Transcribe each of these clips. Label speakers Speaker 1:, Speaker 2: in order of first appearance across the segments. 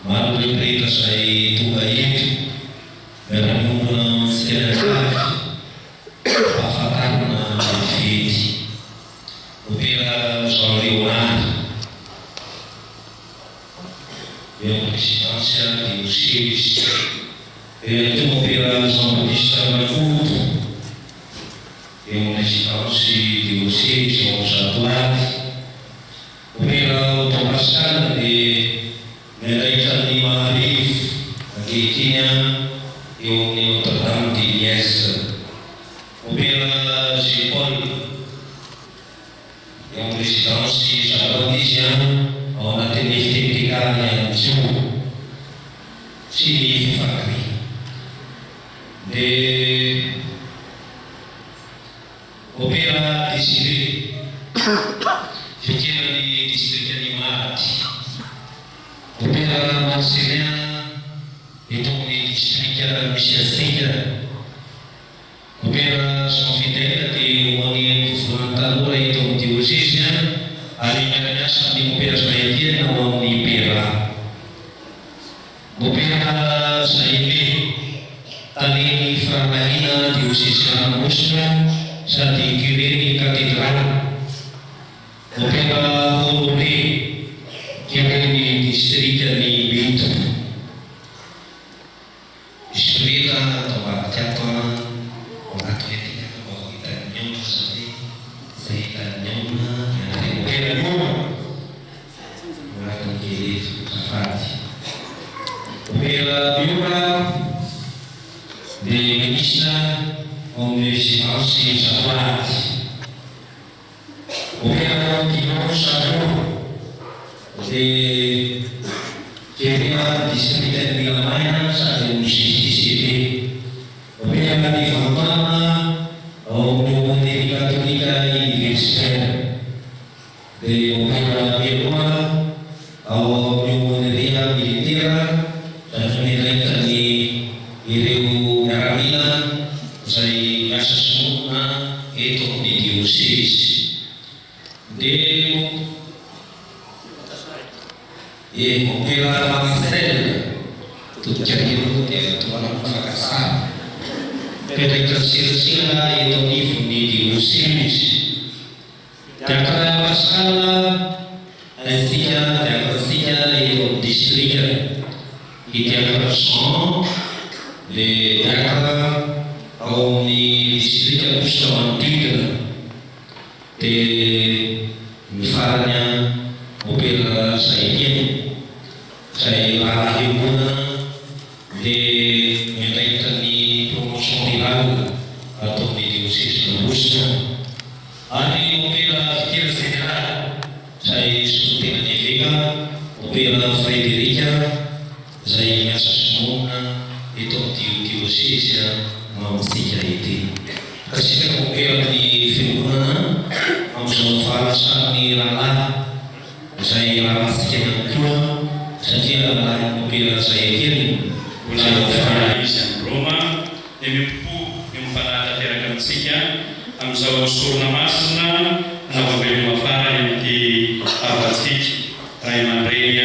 Speaker 1: Maro repreta izay tonga eto miara-monina seranavy ahafantarana fety opera Jean Léonard eo amin'ny présidence diocèse eo opera Jean-Baptiste Makoto eo amin'ny résidence diocèse ao Zatoary opera Don Pascal dia Meraitany Maharivo ankehitriny eo amin'ny Notre-Dame de Liesse opera Jean-Paul eo amin'ny résidence Zatoary izy ao anatin'ny fitenitekany amin'izio sy ny fifakary dia opera Désiré fitirany district Maraty opera Marcelin eto amin'ny district misy Azika opera Jean Fidèle dia ho an'ny volan'ny tanora eto amin'ny diocèse ary miara-miasa amin'ny opera Zayaty ao amin'ny Pera opera Zayaty taleny Faramahina diocèse Mostra sady curé cathédrale opera Honoré curé district ny Mito isoleta tambadika ato anaty etika mba ho hitany miaona zany zay hitany miaona opera Lioma manakan'ke safady opera Lioma dia ministre ao amin'ny résidence Zatoary opera Guillaume Savon dia curé district ny Lamaya sady amin'ny justice opera ny Vantana ao amin'ny catholique universitaire dia opera Meloa ao amin'ny militaire sady miraitany ireo miaramila izay miasa somonina eto amin'ny diocèse dia opera Marcel totikarivo dia toana mifanakasana petraitra serasera eto anivon'ny diocèse Diacre Pascal Azika Diacre eto amin'ny district i Diacre Jean dia Diacre ao amin'ny district Mostra-Manodidina dia mifarany opera Zayaty izay raha hemoana dia miandraikitra ny promotion rurale atao amin'ny diocèse Mostra ary opera fitera général izay solotena ny Eveka opera Frédéric izay miasa somonina eto amin'ny diocèse mamitsika ety kasika opera ny fimonana amin'izao fahalasany rahalahy izay rahamasika ihany koa satria rahalahy opera Zayaty
Speaker 2: mbola izy amin'ny Roma dia mipo ny mifanahatateraka amintsika amin'izao sorona masina navaveloma afara ity avatsika ray aman-dreny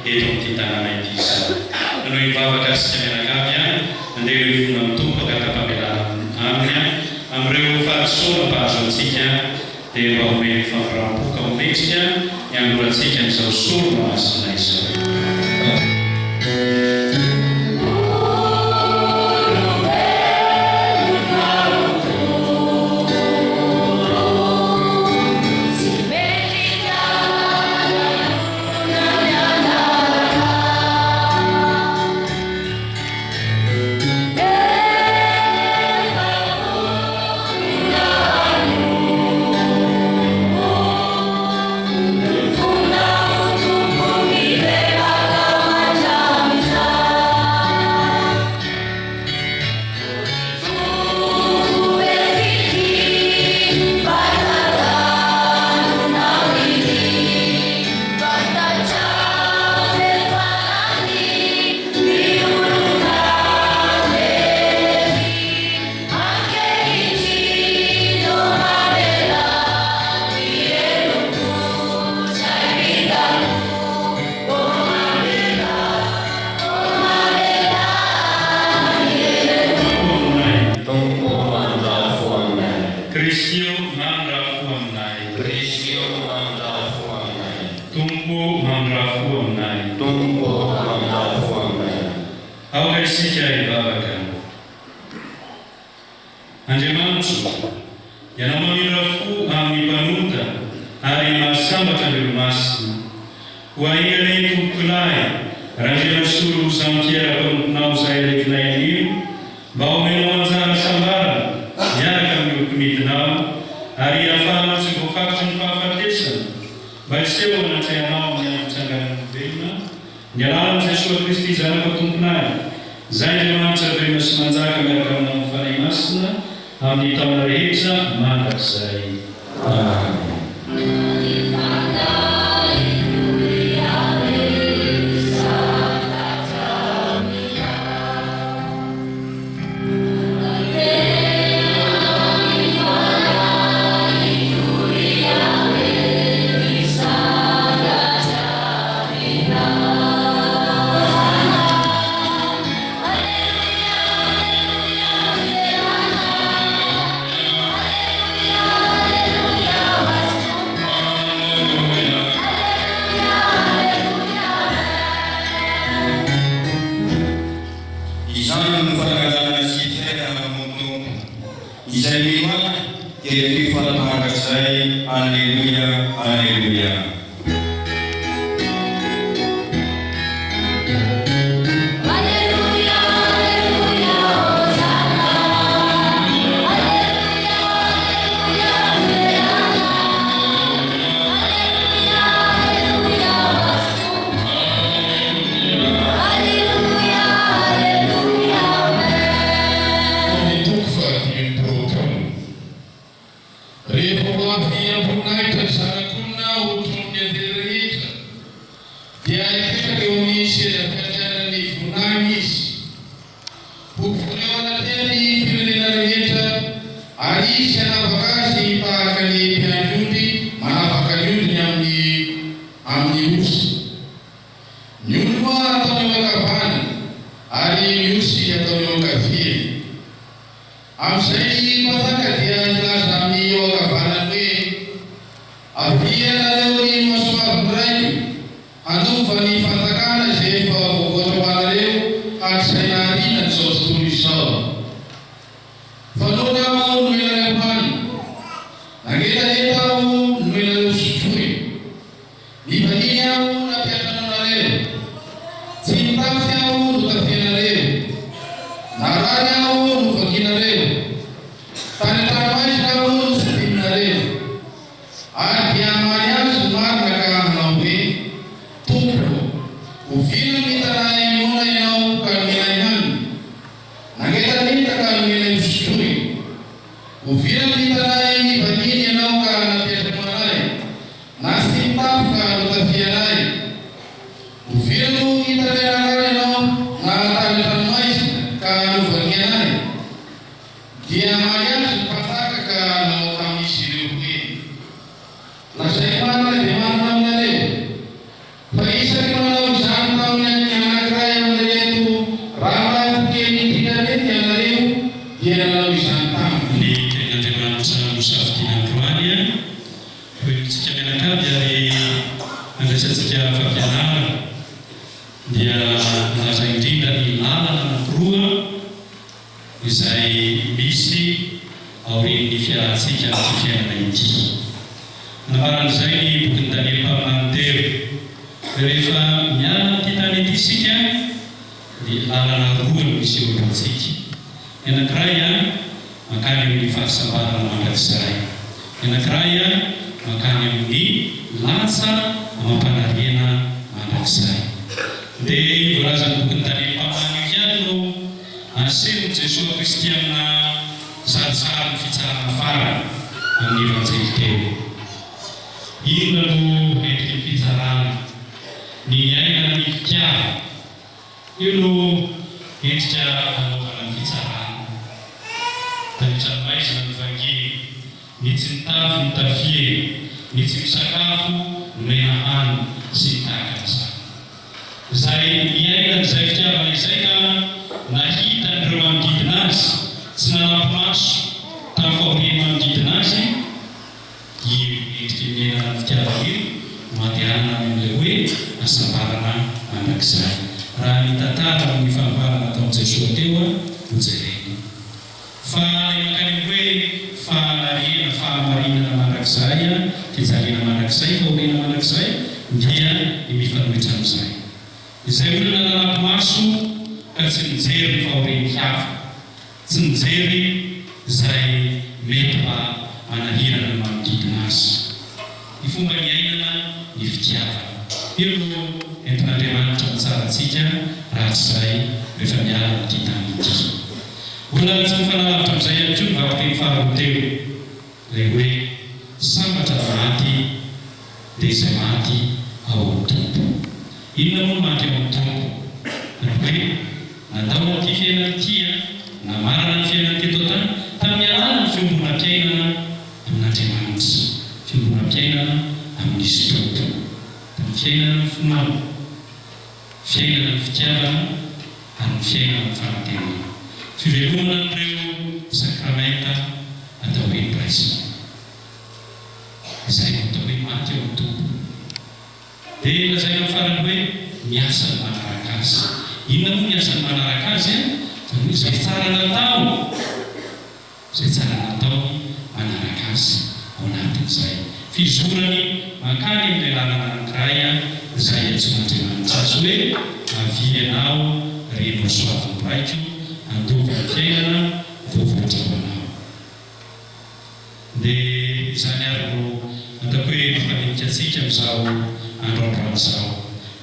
Speaker 2: eto amin'ity tanàna ity izao noho hivavaka asika mianakavy andeha revona amin'ny tompo akatapampiarana aminy amin'ireo fahasoana mpahazo antsika dia mba homeny fampiram-poka hometsika ny anorantsika n'izao sorona masina izao.
Speaker 3: Yeah.
Speaker 2: mamrafu aminay.
Speaker 3: Tombo mamrafu aminay.
Speaker 2: Aoka isika hivavaka. Andriamanitro, ianao mamirafo amin'ny mpanota ary mahasambatra Andriamasina. Ho aingana tompokolahy raha Jean-Solo Jean-Pierre mpanomponao izay rekinay anio, mba omenao anjara sambarana miaraka amin'ny olomidinao ary ahafahana tsy voafaritry ny fahafatesana mba hiseho anatrehanao amin'ny fitsanganana velona ny alalan'i Jesosy Kristy zanaka tomponay. Izay Andriamanitra velona sy manjaka miaraka amin'ny mifanahy masina amin'ny taona rehetra mandrakizay. Amen.
Speaker 3: Alleluia, alleluia.
Speaker 2: Matiana asambarana anakizay. Raha mitantara amin'ny fahavarana ataon'i Jesosy teo ho jerena. Fa mankany hoe fahamarina mandrakizay fijaliana mandrakizay faorena mandrakizay dia mifanohitra amin'izay. Izay olona nanampy maso ka tsy mijery ny fahoreny hafa, tsy mijery izay mety mba manahirana ny manodidina azy. Ny fomba miainana ny fitiavana. Io no entin'Andriamanitra mitsara antsika raha tsy izay rehefa miala amin'ity tany ity. Olona tsy mifanalavitra amin'izay ihany koa ny vaky-teny faharoa teo ilay hoe sambatra maty dia izay maty ao amin'ny tompo. Inona moa maty ao amin'ny tompo? Ny hoe nandao ity fiainana ity na marana ny fiainana teto tany tamin'ny alalany fiombonam-piainana amin'Andriamanitra, fiombonam-piainana amin'izy tompo, tamin'ny fiainana ny finoana, fiainana ny fitiavana ary ny fiainana ny fanantenana. Fivelomana n'ireo sakramenta atao hoe baptême. Izay atao hoe maty ao amin'ny tompo. Dia lazaina amin'ny farany hoe miasa ny manaraka azy. Inona moa miasa ny manaraka azy? Izay tsara natao, izay tsara natao manaraka azy ao anatin'izay. Fizorany mankany amin'ilay lalana anankiray izay antsoin'Andriamanitra azy hoe avy ianao rehefa soavin'ny raiko andovy ny fiainana voavoatra ho anao. Dia izany ary no atao hoe mifaninika antsika amin'izao androandroany izao.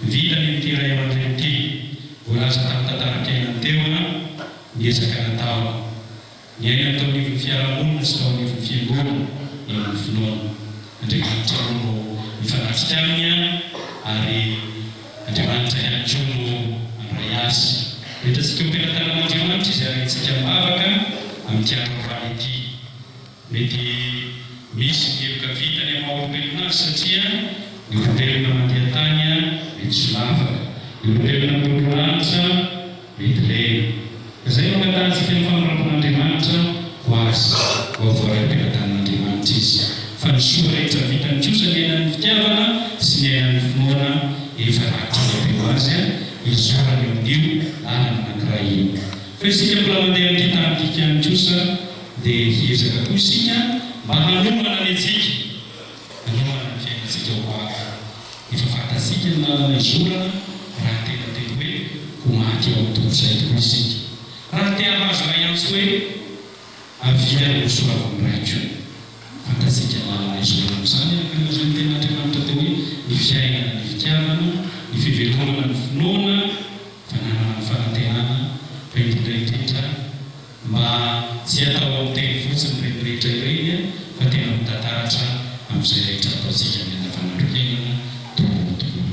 Speaker 2: Vilany amin'ity ray aman-dreny ity voalaza tamin'ny tantaram-piainany teo niezaka natao niaina tao anivon'ny fiarahamonina sy tao anivon'ny fiangonana ny finoana. Andriamanitra no mifanatrika aminy ary Andriamanitra ihany koa no handray azy. Entantsika hompelan-tanan'Andriamanitra izy ary antsika mivavaka amin'ity androany ity. Mety misy ny evoka vitany amin'ny maha-olombelona azy satria ny olombelona mandeha tany mety solavaka, ny olombelona milololanitra mety lena. Izay mangatantsika ny famarapon'Andriamanitra ho azy ho avoray am-pelan-tanan'Andriamanitra izy. Fa ny soa rehetra vitany kosa ny ainan'ny fitiavana sy ny ainan'ny finoana efa rakitra ho azy izorany eo amin'io lalana anankiray io. Fa isika mbola mandeha amin'ity tany ity ihany kosa dia hiezaka koa isika mba hanomana ny antsika, hanomana ny fiainantsika ho avy. Efa fantatsika ny lalana izorana raha tena tena hoe ho maty ao amin'ny tompo izay tokoa isika. Raha tena hazo ray antsy hoe avia ho soavin'ny raiko. Fantatsika ny lalana izorana amin'izany ankalazan'ny ten'Andriamanitra teo hoe ny fiainana ny fitiavana, ny fivelomana ny finoana, fananana ny fanantenana, fa indrindra mba tsy atao amin'ny teny fotsiny ireny rehetra ireny fa tena mitantaratra amin'izay rehetra ataontsika amin'ny andavanandro-piainana tokoa.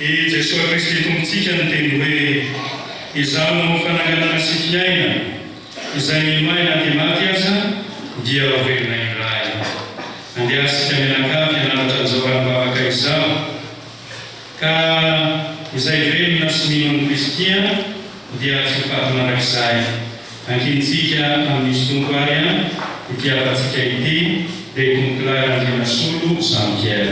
Speaker 2: I Jesosy Kristy tompontsika ny teny hoe izaho no fananganana sy fiainana, izay mimaina dia maty aza dia avelona iray. Andeha-sika mianakavy hananatra an'izao mivavaka izao ka izay velona sy mino ny Kristy dia tsy ho faty manrakizay. Ankintsika amin'izy tompo ary itiavantsika ity dia tompolay Andriana Solo Jean-Pierre.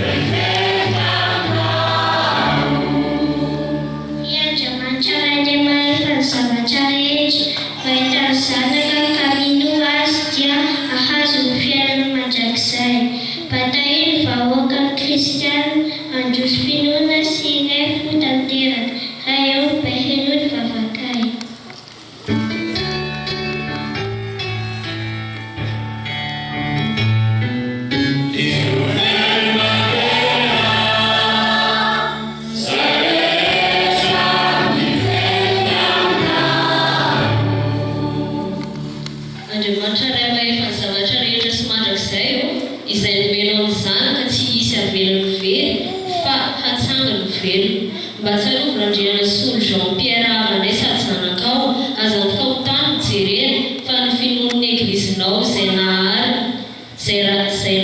Speaker 4: Mba tsarovina Andriana Solo Jean-Pierre amanay sady zanakao aza fahotany jerena fa ny finoan'ny egilizinao izay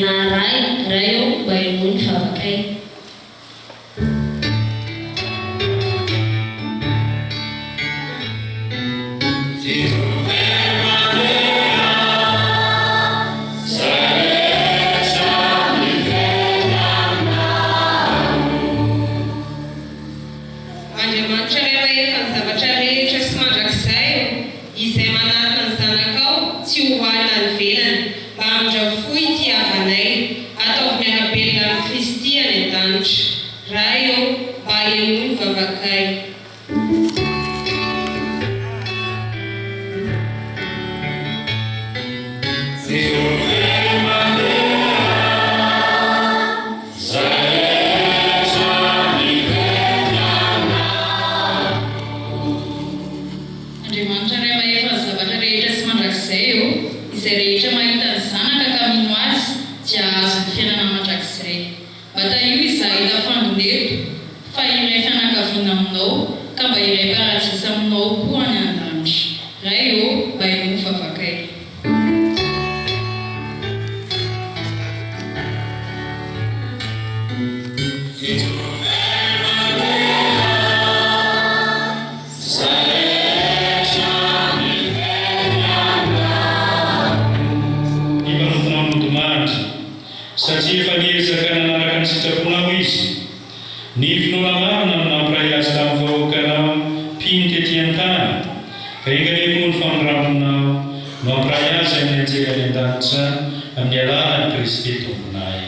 Speaker 4: naharay raha eo mba hinoany vavakay.
Speaker 5: raio baio vavakai. Andriamanitra ray mahefa ny zavatra rehetra sy mandrakizay eo, izay rehetra mahita ny zanaka ka mino azy dia azo ny fiainana mandrakizay. Bata io izahay hita fandoneto fa iray fianakaviana aminao ka mba iray mparajisa aminao koa any an-danitra. Ray eo mba ino vavakay.
Speaker 2: Satria efa niezaka nanaraka ny sitraponao izy. Nivinao lamana no nampiray azy tamin'ny vahoakanao mpino tetỳ an-tany. Ka enganemoa ny famiramonao mampiray azy amin'ny anjely any an-danitra amin'ny alalan'i Kristy tomponay.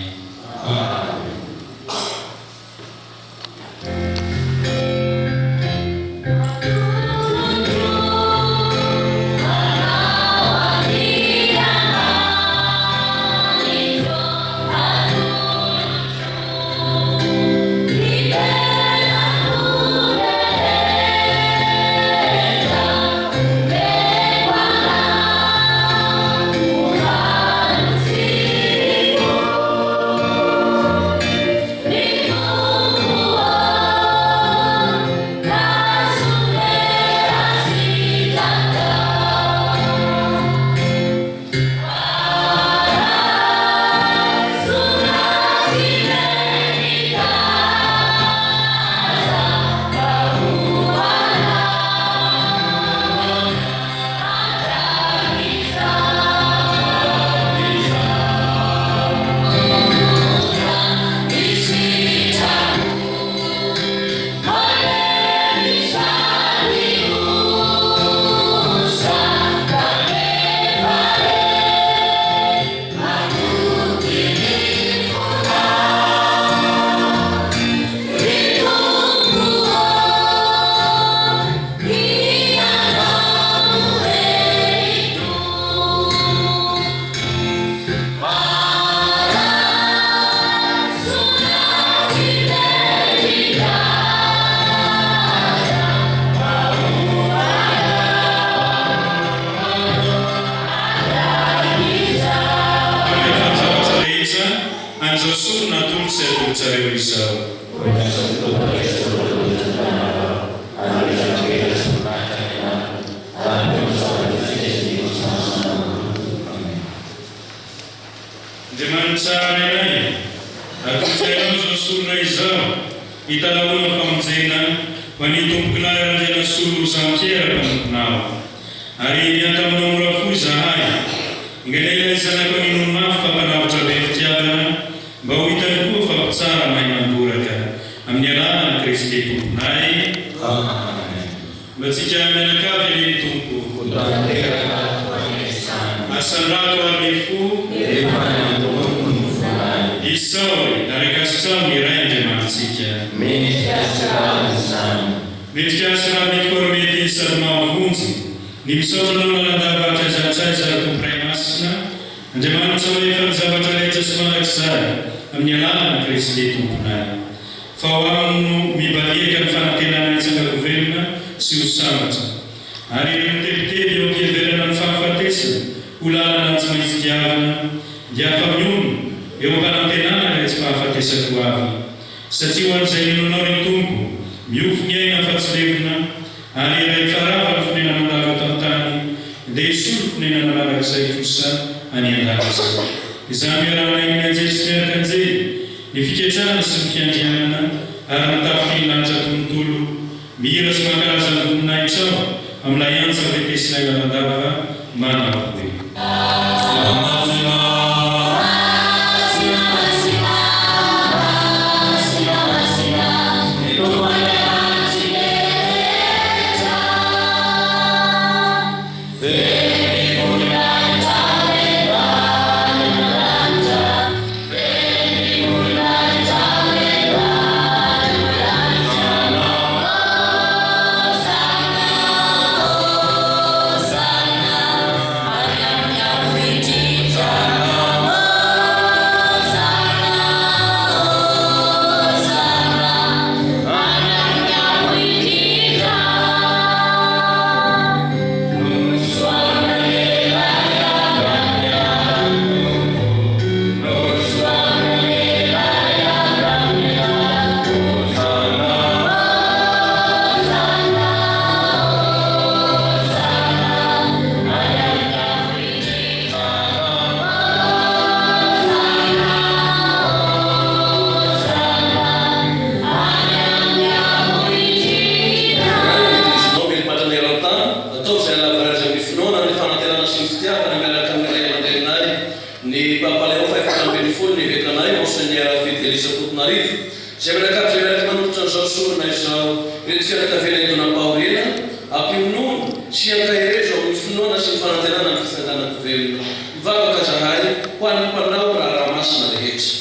Speaker 6: dia tavela idona-paorena ampionono sy ankahirezo amin'ny finoana sy ny fanantenana ny fisanganako velona mivavaka zahay ho an'ny mpanao raha masina rehetra.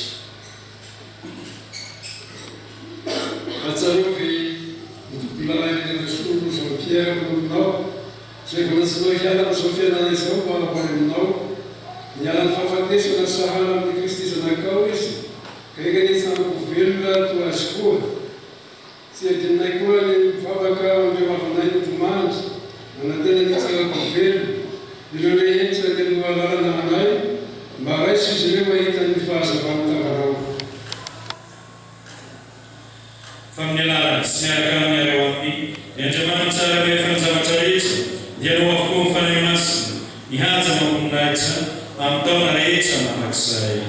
Speaker 7: Atsarovy mpilalay solo Jean-Pierre aminao zay vonasinao hiala amin'izao fiainana izao manampany aminao niala ny fahafatesana sahana amin'ny Kristy zanakao izy ka eka nitsanako velona to azy koa tsy adinay koa ny mivavaka ambe mavanay nitomandry manantena nitsangako velona ireo rehetra dia noalalana anay mba raisy izy ireo mahita ny fahazavana-tavarao.
Speaker 2: Familiar siaga miareo api Andriamanitra rehefa ny zavatra rehetra dia no avokoa mifanay masina mihaja mampinaitra amin'ny taona rehetra manakizay.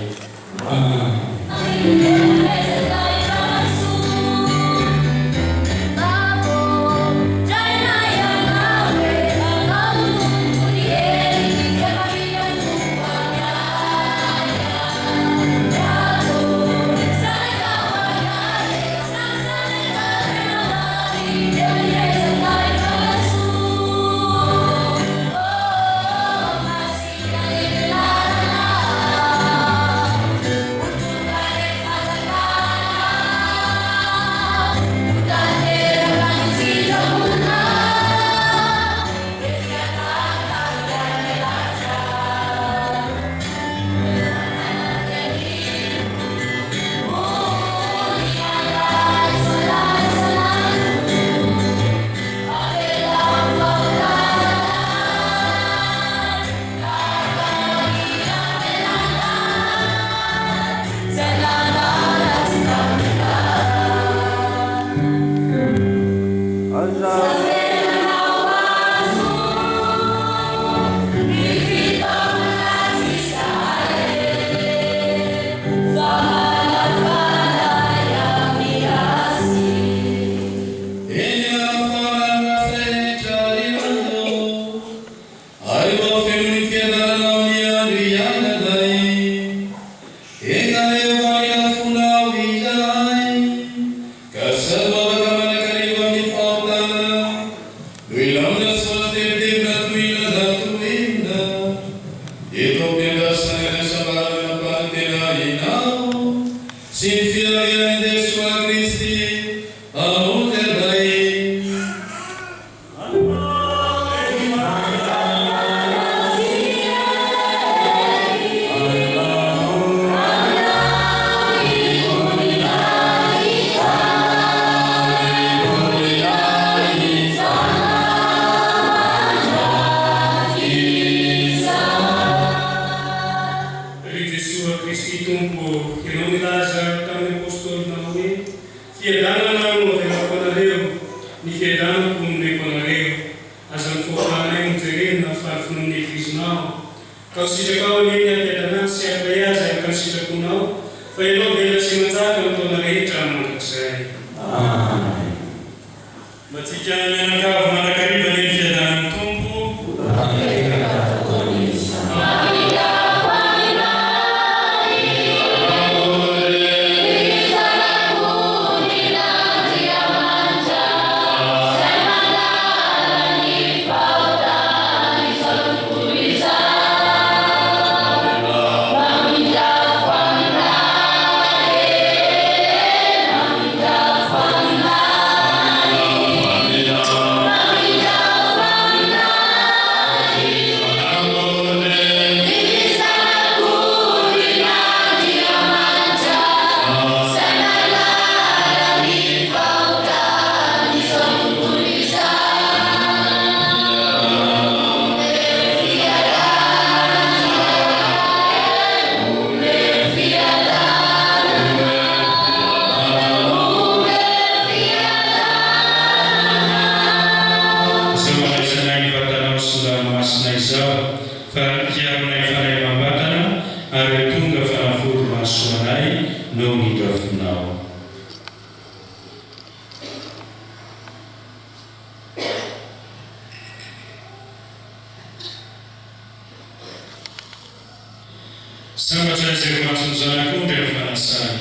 Speaker 2: Sambatra izay mahatsy ny zanak'ondry amin'ny fanasany.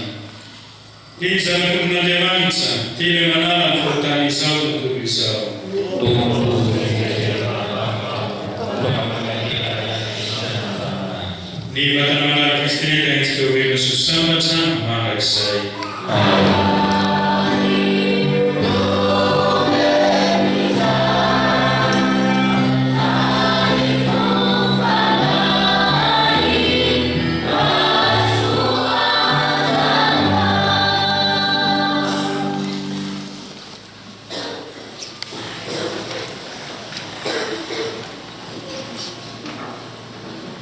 Speaker 2: Ny zanak'ondrin'Andriamanitra, teny manala ny fahotany izao izao. Ny vatana manaraka izy teny tentsika ovena sosambatra manak'izay.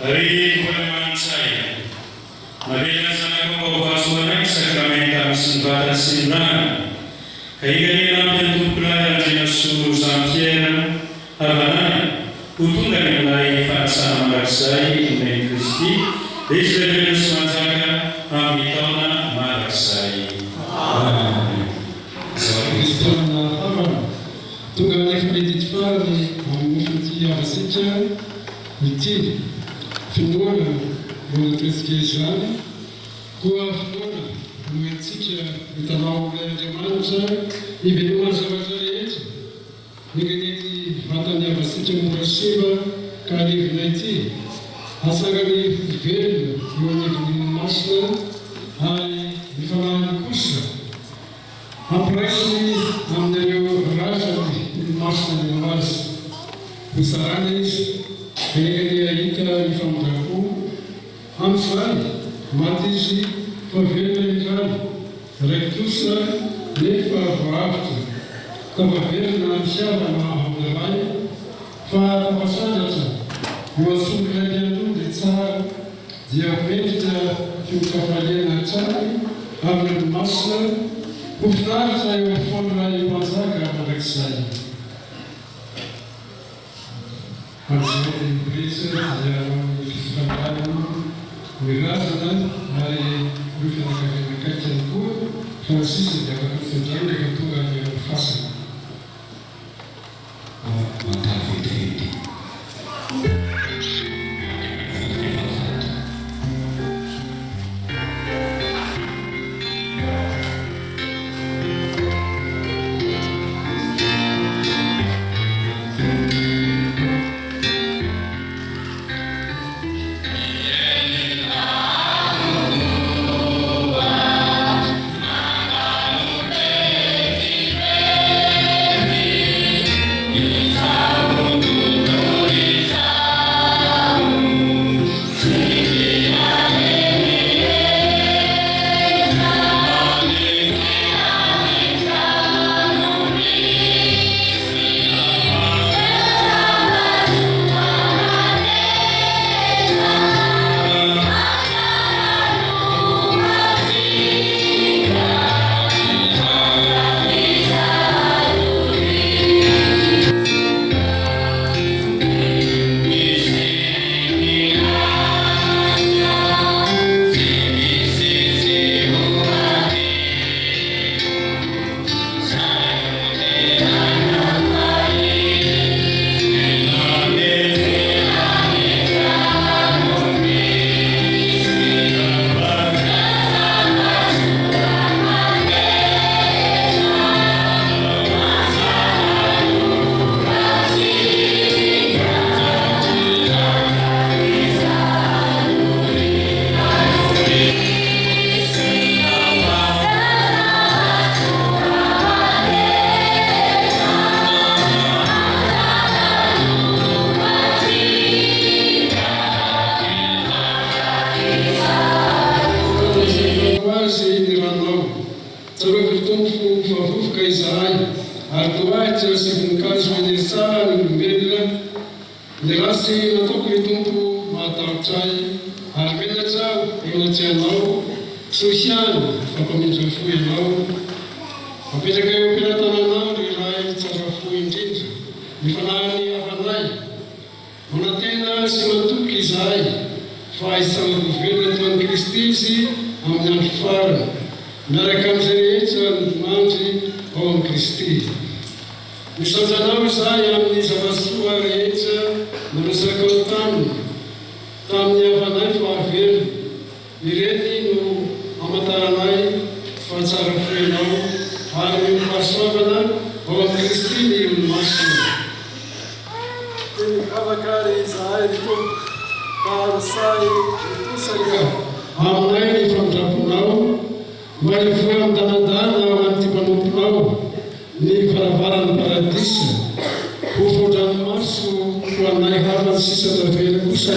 Speaker 2: Hari pemansai, Maria sana bawa suara sakramenta sembada sinan. Kaya dalam bentuk pelayanan Yesus Sampiera, Havana, utungan yang lain fasa maraksai dengan Kristi, Israel semanjaka amitona maraksai. Amen.
Speaker 7: Kristian Havana, tungan yang freditfari, amufuti avasitya, iti. Finoana no Kristy izany koa finoana no antsika hitanao Andriamanitra hivelomana zavatra rehetra niganety vatany avasika morasiva ka alevina ity asangany velona eo anivon'ny masina ary mifanahany kosa ampiraisiny amin'ireo razany masina ny azy hozarana izy Kaya ita ifamdako amsay matisi favela ikani rektusa nefa vaavta tavavela amsiava mahamdalay fa tapasajatra eo asomilany an'ondry tsara dia metitra fiokafaliana tsara amin'ny masina ho finaritra eo afoana impanjaka mandrakizay. Hasilnya Indonesia yang disebutkan berasal dari budaya kajian kuat Francis dapat terjadi dengan Tuhan yang fasih. Mantap itu. Fantsara fuenao, hari pasoavana, ao Kristi ni olomasina. Dia mikavakary izahay ny tompo parosay itosaka aminay ny famindramponao mba hivoa amindanandana ao anaty manomponao ny varavarany paradisa ho voadranomaso ho anay havany sisa tavela kosa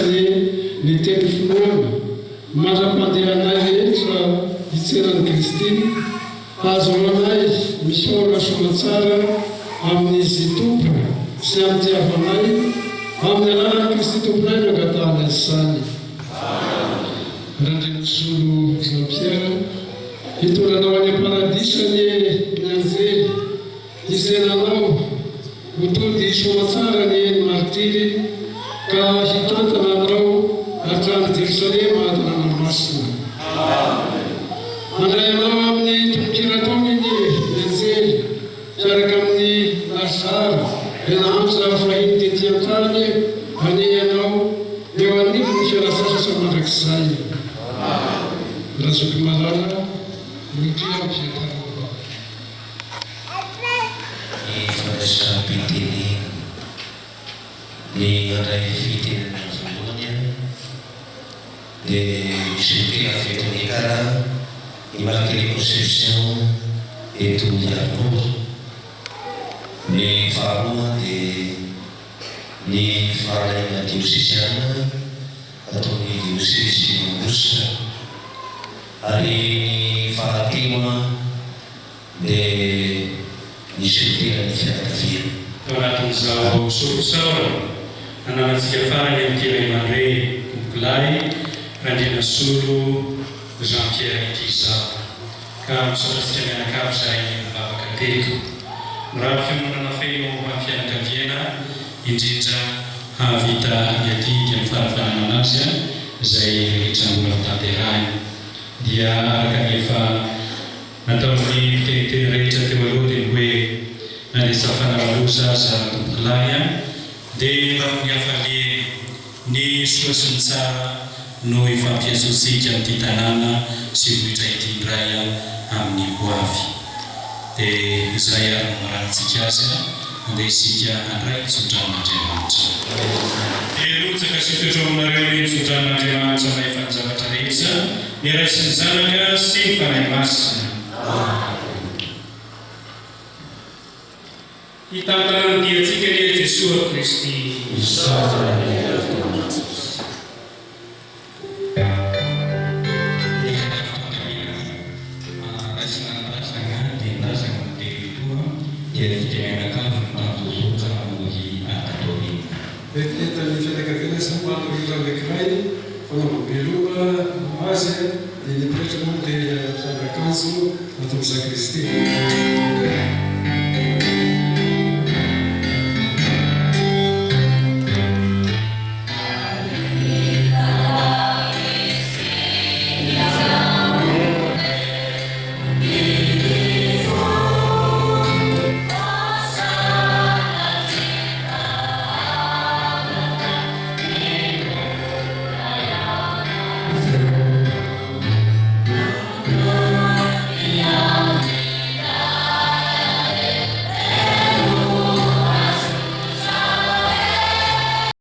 Speaker 7: ny telo finoana mandra-pandehanay rehetra hitseran'i Kristy azo anay misaola somatsara amin'izy tompo sy amin'ny tiavanay amin'ny alalan'i Kristy tomponay no angatahana izany. Randrianasolo Jean-Pierre hitoranao any paradisa ny anjely izenanao hotody somatsara ny martiry ka hitantana anao hatrany Jerusalema ato ranomasina. Mandray anao amin'ny tompokiratony ny anjely miaraka amin'ny Lazara nahampy fahiny tety an-tany anehanao eo anivy ny fiarasasasa mandrakizay. Razoky malala nykiampiatao.
Speaker 1: Ny fandraisam-piteny ny andray fitenenana voalohany dia misy tena fetony kara ny marque de conception eto Iarnoro. Ny faharoa dia ny fahalaiana diosisiana ataony diosisy Aosta. Ary ny fahatelo dia nisy tena ny fianakaviana.
Speaker 2: Tao anatin'izao solosaorana ananantsika farany amin'ny Iray Mandray Tompokolay Randrianasolo Jean-Pierre Itizao ka misaotratsika mianakavy izahay mivavaka teto. Mirary fiamonana feno amin'ny fianakaviana indrindra havita hiadidy amin'ny farafahanana azy izay rehetra mbola tanterahiny. Dia araka ny efa nataon'ny teniteny rehetra teo aloha dia hoe nanesy fanaraloza aza Tompokolay dia ny hafaliany ny soa sy ny tsara no ifampiazotsika amin'ity tanàna sy vohitra ity indray amin'ny hoavy. Dia izay ary no maranitsika azy andeha isika handray tsondran'Andriamanitra. Dia rotsaka sy toetra aminareo ny tsondran'Andriamanitra mahefany zavatra rehetra ny ray sy ny zanaka sy ny fanahy masina. Hitantarany diantsika ny Jesosy Kristy.
Speaker 7: Entany fianakaviana samalo irandraikiray fanaovam-beloma azy dia ny pretra moa dia tandrakanjo atao Kristy.